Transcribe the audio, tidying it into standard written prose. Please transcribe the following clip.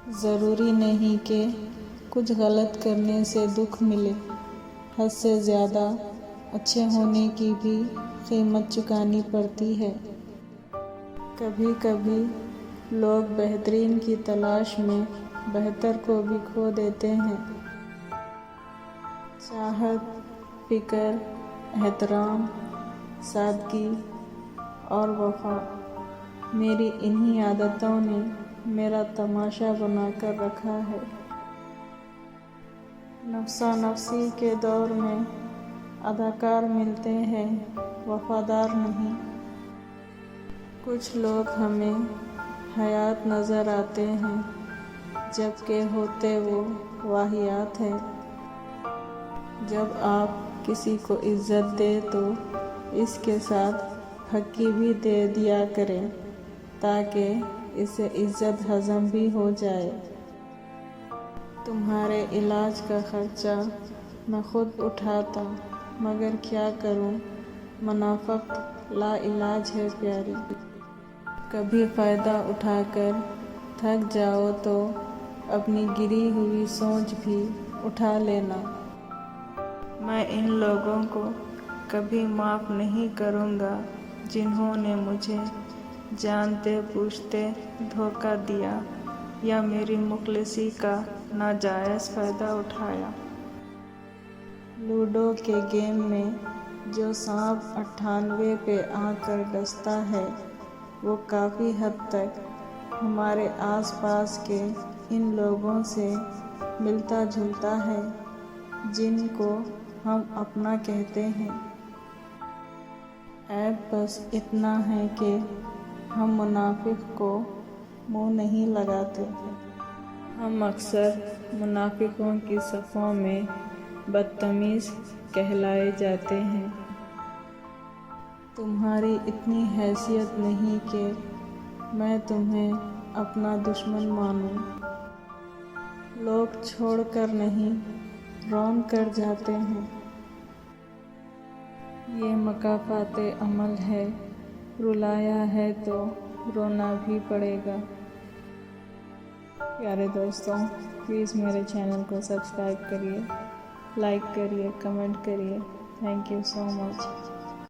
ضروری نہیں کہ کچھ غلط کرنے سے دکھ ملے، حد سے زیادہ اچھے ہونے کی بھی قیمت چکانی پڑتی ہے۔ کبھی کبھی لوگ بہترین کی تلاش میں بہتر کو بھی کھو دیتے ہیں۔ چاہت، فکر، احترام، سادگی اور وفا، میری انہی عادتوں نے میرا تماشا بنا کر رکھا ہے۔ نفسا نفسی کے دور میں اداکار ملتے ہیں، وفادار نہیں۔ کچھ لوگ ہمیں حیات نظر آتے ہیں، جبکہ ہوتے وہ واہیات ہیں۔ جب آپ کسی کو عزت دیں تو اس کے ساتھ حق کی بھی دے دیا کریں تاکہ اسے عزت ہضم بھی ہو جائے۔ تمہارے علاج کا خرچہ میں خود اٹھاتا، مگر کیا کروں، منافقت لا علاج ہے پیاری۔ کبھی فائدہ اٹھا کر تھک جاؤ تو اپنی گری ہوئی سوچ بھی اٹھا لینا۔ میں ان لوگوں کو کبھی معاف نہیں کروں گا جنہوں نے مجھے جانتے بوجھتے دھوکہ دیا یا میری مخلصی کا ناجائز فائدہ اٹھایا۔ لوڈو کے گیم میں جو سانپ 98 پہ آ کر ڈستا ہے، وہ کافی حد تک ہمارے آس پاس کے ان لوگوں سے ملتا جلتا ہے جن کو ہم اپنا کہتے ہیں۔ عیب بس اتنا ہے کہ ہم منافق کو منہ نہیں لگاتے۔ ہم اکثر منافقوں کی صفوں میں بدتمیز کہلائے جاتے ہیں۔ تمہاری اتنی حیثیت نہیں کہ میں تمہیں اپنا دشمن مانوں۔ لوگ چھوڑ کر نہیں، رون کر جاتے ہیں۔ یہ مکافات عمل ہے، رلایا ہے تو رونا بھی پڑے گا۔ پیارے دوستوں، پلیز میرے چینل کو سبسکرائب کریے، لائک کریے، کمنٹ کریے۔ Thank you so much.